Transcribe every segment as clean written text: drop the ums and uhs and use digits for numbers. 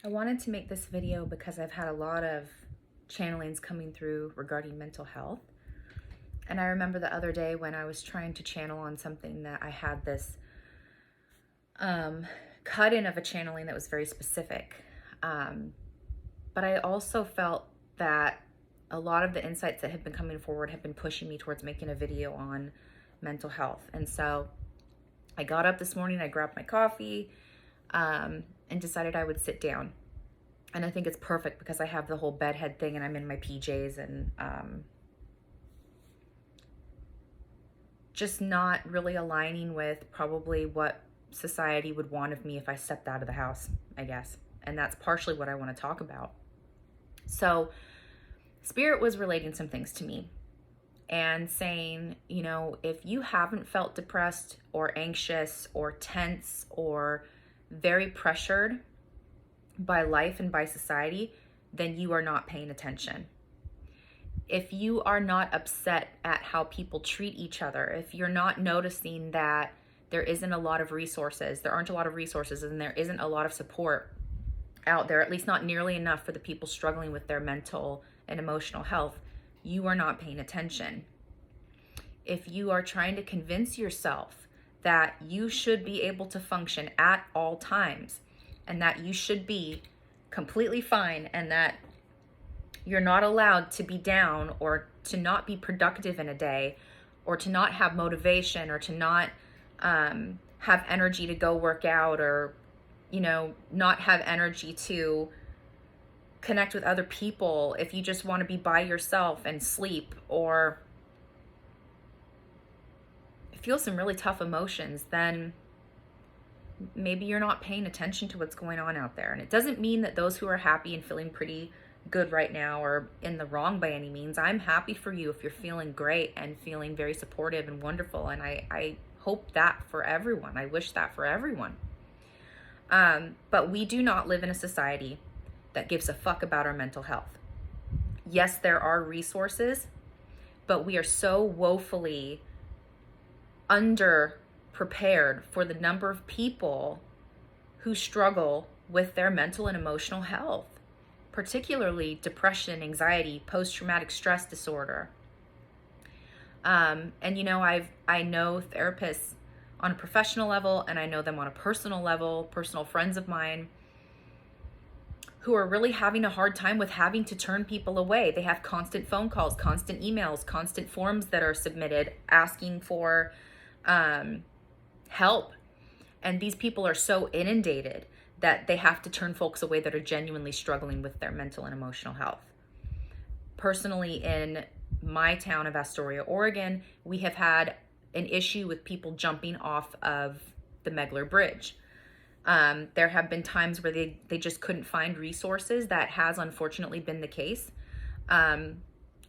I wanted to make this video because I've had a lot of channelings coming through regarding mental health. And I remember the other day when I was trying to channel on something that I had this cut in of a channeling that was very specific. But I also felt that a lot of the insights that have been coming forward have been pushing me towards making a video on mental health. And so I got up this morning, I grabbed my coffee, and decided I would sit down. And I think it's perfect because I have the whole bedhead thing and I'm in my PJs and just not really aligning with probably what society would want of me if I stepped out of the house, I guess. And that's partially what I want to talk about. So Spirit was relating some things to me and saying, you know, if you haven't felt depressed or anxious or tense or very pressured by life and by society, then you are not paying attention. If you are not upset at how people treat each other, if you're not noticing that there isn't a lot of resources, there aren't a lot of resources, and there isn't a lot of support out there, at least not nearly enough for the people struggling with their mental and emotional health, you are not paying attention. If you are trying to convince yourself that you should be able to function at all times and that you should be completely fine and that you're not allowed to be down or to not be productive in a day or to not have motivation or to not have energy to go work out or, you know, not have energy to connect with other people, if you just want to be by yourself and sleep or feel some really tough emotions, then maybe you're not paying attention to what's going on out there. And it doesn't mean that those who are happy and feeling pretty good right now are in the wrong by any means. I'm happy for you if you're feeling great and feeling very supportive and wonderful. And I hope that for everyone. I wish that for everyone. But we do not live in a society that gives a fuck about our mental health. Yes, there are resources, but we are so woefully under-prepared for the number of people who struggle with their mental and emotional health, particularly depression, anxiety, post-traumatic stress disorder. And you know, I know therapists on a professional level, and I know them on a personal level, personal friends of mine, who are really having a hard time with having to turn people away. They have constant phone calls, constant emails, constant forms that are submitted asking for help. And these people are so inundated that they have to turn folks away that are genuinely struggling with their mental and emotional health. Personally, in my town of Astoria, Oregon, we have had an issue with people jumping off of the Megler Bridge. There have been times where they just couldn't find resources. That has unfortunately been the case.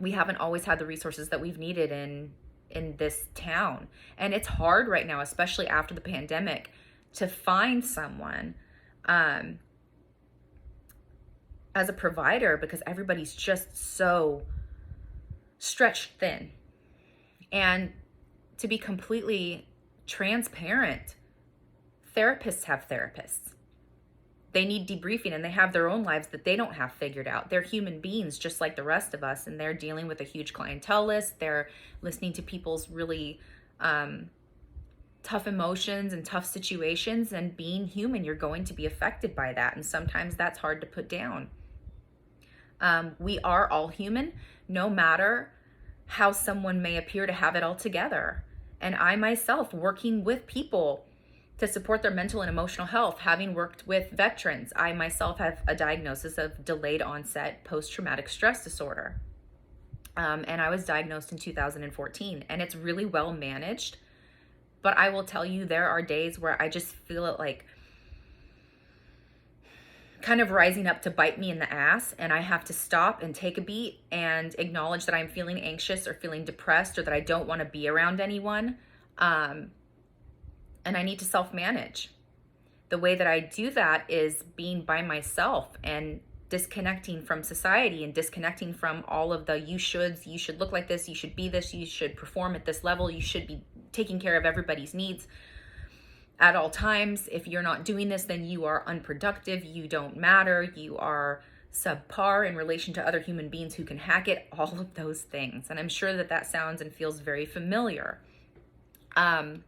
We haven't always had the resources that we've needed in this town. And it's hard right now, especially after the pandemic, to find someone as a provider because everybody's just so stretched thin. And to be completely transparent, therapists have therapists. They need debriefing and they have their own lives that they don't have figured out. They're human beings just like the rest of us, and they're dealing with a huge clientele list. They're listening to people's really tough emotions and tough situations, and being human, you're going to be affected by that. And sometimes that's hard to put down. We are all human, no matter how someone may appear to have it all together. And I myself, working with people to support their mental and emotional health, having worked with veterans, I myself have a diagnosis of delayed onset post-traumatic stress disorder. And I was diagnosed in 2014, and it's really well managed. But I will tell you, there are days where I just feel it like kind of rising up to bite me in the ass, and I have to stop and take a beat and acknowledge that I'm feeling anxious or feeling depressed or that I don't want to be around anyone. And I need to self-manage. The way that I do that is being by myself and disconnecting from society and disconnecting from all of the you should look like this, you should be this, you should perform at this level, you should be taking care of everybody's needs. at all times. If you're not doing this, then you are unproductive, you don't matter, you are subpar in relation to other human beings who can hack it, all of those things. And I'm sure that that sounds and feels very familiar. But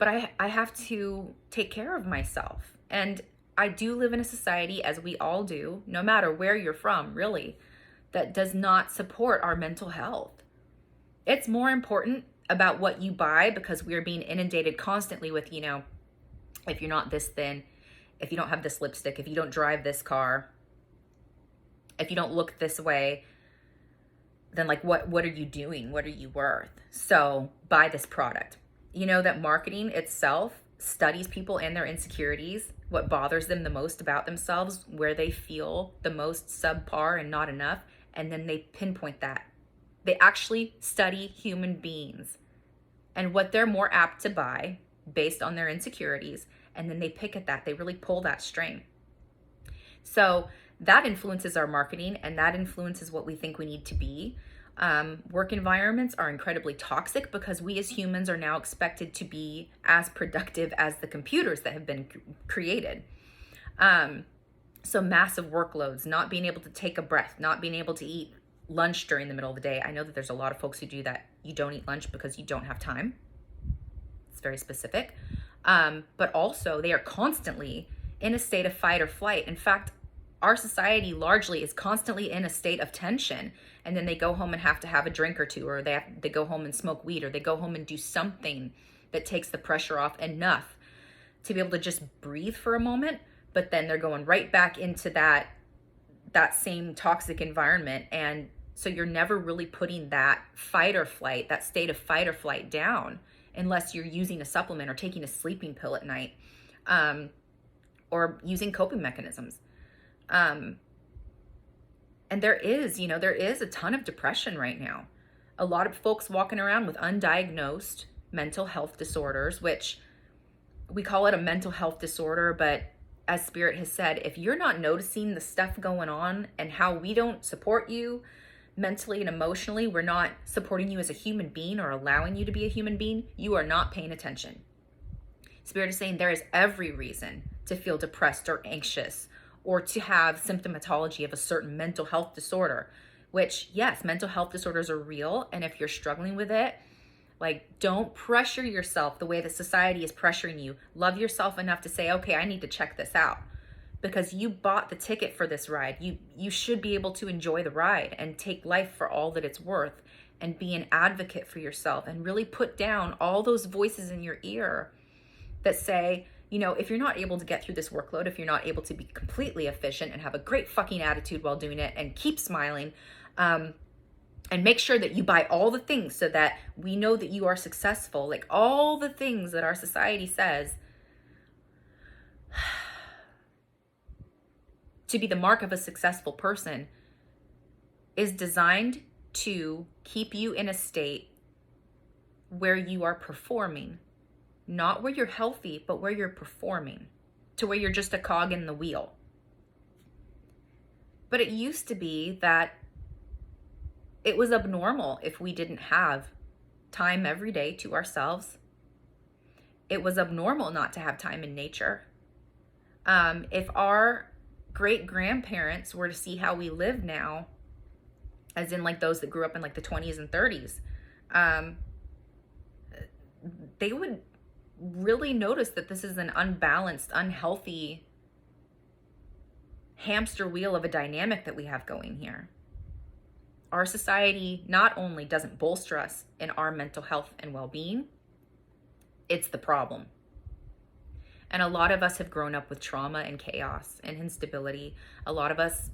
I have to take care of myself. And I do live in a society, as we all do, no matter where you're from, really, that does not support our mental health. It's more important about what you buy because we are being inundated constantly with, you know, if you're not this thin, if you don't have this lipstick, if you don't drive this car, if you don't look this way, then like what are you doing? What are you worth? So buy this product. You know that marketing itself studies people and their insecurities, what bothers them the most about themselves, where they feel the most subpar and not enough, and then they pinpoint that. They actually study human beings and what they're more apt to buy based on their insecurities, and then they pick at that. They really pull that string. So that influences our marketing, and that influences what we think we need to be. Work environments are incredibly toxic because we as humans are now expected to be as productive as the computers that have been created. So massive workloads, not being able to take a breath, not being able to eat lunch during the middle of the day. I know that there's a lot of folks who do that. You don't eat lunch because you don't have time. It's very specific. But also they are constantly in a state of fight or flight. In fact, our society largely is constantly in a state of tension, and then they go home and have to have a drink or two, or they go home and smoke weed, or they go home and do something that takes the pressure off enough to be able to just breathe for a moment, but then they're going right back into that same toxic environment. And so you're never really putting that fight or flight, that state of fight or flight down, unless you're using a supplement or taking a sleeping pill at night, or using coping mechanisms. And there is a ton of depression right now. A lot of folks walking around with undiagnosed mental health disorders, which we call it a mental health disorder, but as Spirit has said, if you're not noticing the stuff going on and how we don't support you mentally and emotionally, we're not supporting you as a human being or allowing you to be a human being, you are not paying attention. Spirit is saying there is every reason to feel depressed or anxious, or to have symptomatology of a certain mental health disorder, which, yes, mental health disorders are real. And if you're struggling with it, like, don't pressure yourself the way that society is pressuring you. Love yourself enough to say, okay, I need to check this out, because you bought the ticket for this ride. You should be able to enjoy the ride and take life for all that it's worth, and be an advocate for yourself, and really put down all those voices in your ear that say, you know, if you're not able to get through this workload, if you're not able to be completely efficient and have a great fucking attitude while doing it and keep smiling, and make sure that you buy all the things so that we know that you are successful, like all the things that our society says to be the mark of a successful person, is designed to keep you in a state where you are performing. Not where you're healthy, but where you're performing, to where you're just a cog in the wheel. But it used to be that it was abnormal if we didn't have time every day to ourselves. It was abnormal not to have time in nature. If our great-grandparents were to see how we live now, as in like those that grew up in like the 20s and 30s, they would really notice that this is an unbalanced, unhealthy hamster wheel of a dynamic that we have going here. Our society not only doesn't bolster us in our mental health and well-being, it's the problem. And a lot of us have grown up with trauma and chaos and instability. A lot of us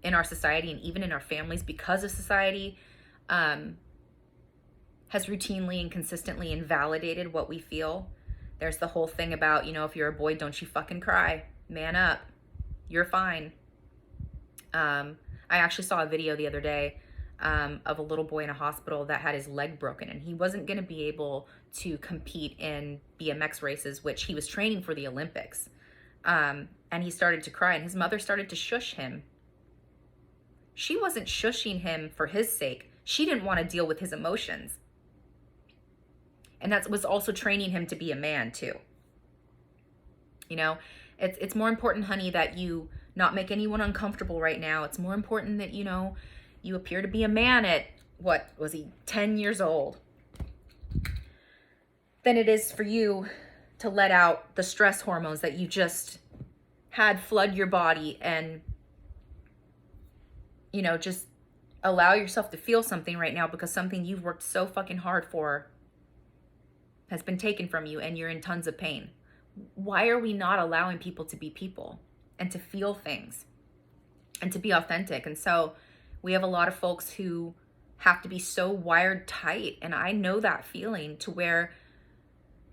in our society, and even in our families, because of society, has routinely and consistently invalidated what we feel. There's the whole thing about, you know, if you're a boy, don't you fucking cry. Man up. You're fine. I actually saw a video the other day of a little boy in a hospital that had his leg broken, and he wasn't going to be able to compete in BMX races, which he was training for the Olympics. And he started to cry, and his mother started to shush him. She wasn't shushing him for his sake. She didn't want to deal with his emotions. And that was also training him to be a man too. You know, it's more important, honey, that you not make anyone uncomfortable right now. It's more important that, you know, you appear to be a man at, what was he, 10 years old, than it is for you to let out the stress hormones that you just had flood your body, and, you know, just allow yourself to feel something right now because something you've worked so fucking hard for has been taken from you and you're in tons of pain. Why are we not allowing people to be people and to feel things and to be authentic? And so we have a lot of folks who have to be so wired tight. And I know that feeling, to where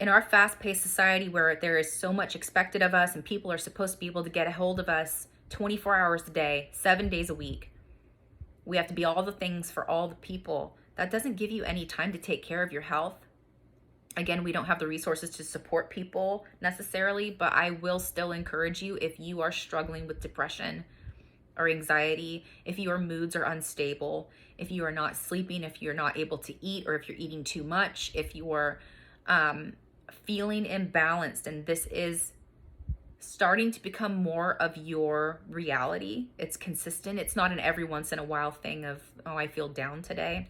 in our fast-paced society where there is so much expected of us and people are supposed to be able to get a hold of us 24 hours a day, 7 days a week, we have to be all the things for all the people. That doesn't give you any time to take care of your health. Again, we don't have the resources to support people necessarily, but I will still encourage you, if you are struggling with depression or anxiety, if your moods are unstable, if you are not sleeping, if you're not able to eat, or if you're eating too much, if you're feeling imbalanced, and this is starting to become more of your reality, it's consistent, it's not an every once in a while thing of, oh, I feel down today.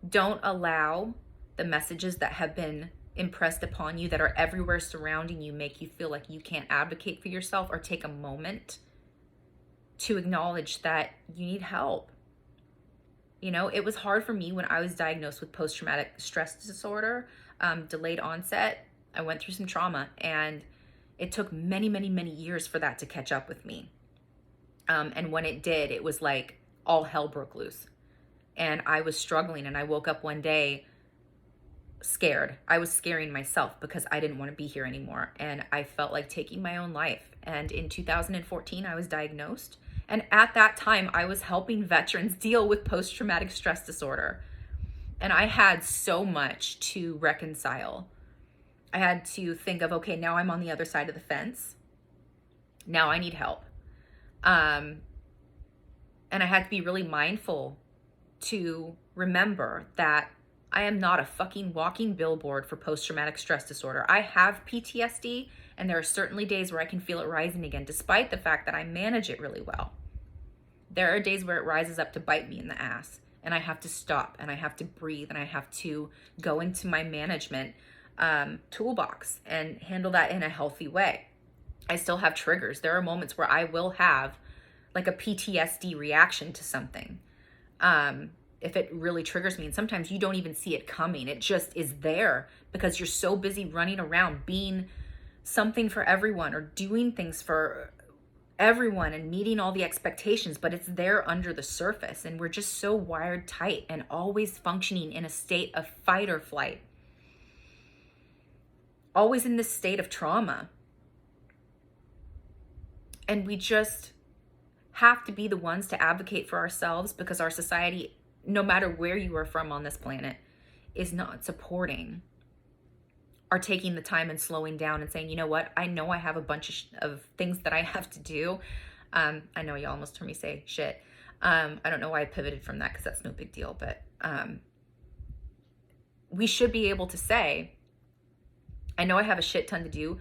Don't allow the messages that have been impressed upon you, that are everywhere surrounding you, make you feel like you can't advocate for yourself or take a moment to acknowledge that you need help. You know, it was hard for me when I was diagnosed with post-traumatic stress disorder, delayed onset. I went through some trauma, and it took many, many, many years for that to catch up with me. And when it did, it was like all hell broke loose. And I was struggling, and I woke up one day scared. I was scaring myself because I didn't want to be here anymore. And I felt like taking my own life. And in 2014, I was diagnosed. And at that time, I was helping veterans deal with post-traumatic stress disorder. And I had so much to reconcile. I had to think of, okay, now I'm on the other side of the fence. Now I need help. And I had to be really mindful to remember that I am not a fucking walking billboard for post-traumatic stress disorder. I have PTSD, and there are certainly days where I can feel it rising again, despite the fact that I manage it really well. There are days where it rises up to bite me in the ass, and I have to stop, and I have to breathe, and I have to go into my management toolbox and handle that in a healthy way. I still have triggers. There are moments where I will have like a PTSD reaction to something. If it really triggers me, and sometimes you don't even see it coming. It just is there because you're so busy running around being something for everyone or doing things for everyone and meeting all the expectations, but it's there under the surface, and we're just so wired tight and always functioning in a state of fight or flight. Always in this state of trauma. And we just have to be the ones to advocate for ourselves, because our society, no matter where you are from on this planet, is not supporting or taking the time and slowing down and saying, you know what, I know I have a bunch of things that I have to do. I know you almost heard me say shit. I don't know why I pivoted from that, because that's no big deal. But we should be able to say, I know I have a shit ton to do,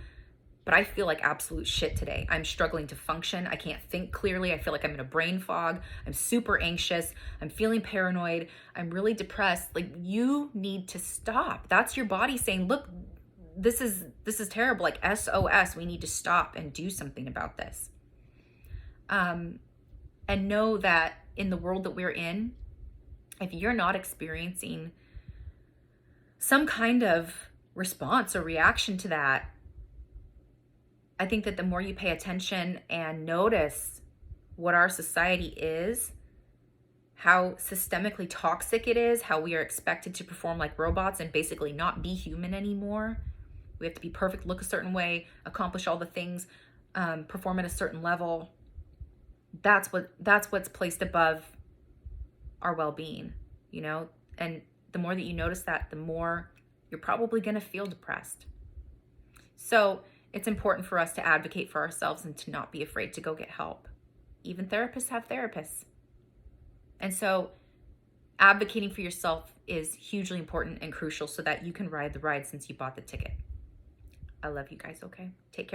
but I feel like absolute shit today. I'm struggling to function. I can't think clearly. I feel like I'm in a brain fog. I'm super anxious. I'm feeling paranoid. I'm really depressed. Like, you need to stop. That's your body saying, look, this is terrible. Like, SOS, we need to stop and do something about this. And know that in the world that we're in, if you're not experiencing some kind of response or reaction to that, I think that the more you pay attention and notice what our society is, how systemically toxic it is, how we are expected to perform like robots and basically not be human anymore. We have to be perfect, look a certain way, accomplish all the things, perform at a certain level. That's what's placed above our well-being, you know? And the more that you notice that, the more you're probably going to feel depressed. So it's important for us to advocate for ourselves and to not be afraid to go get help. Even therapists have therapists. And so advocating for yourself is hugely important and crucial so that you can ride the ride since you bought the ticket. I love you guys, okay? Take care.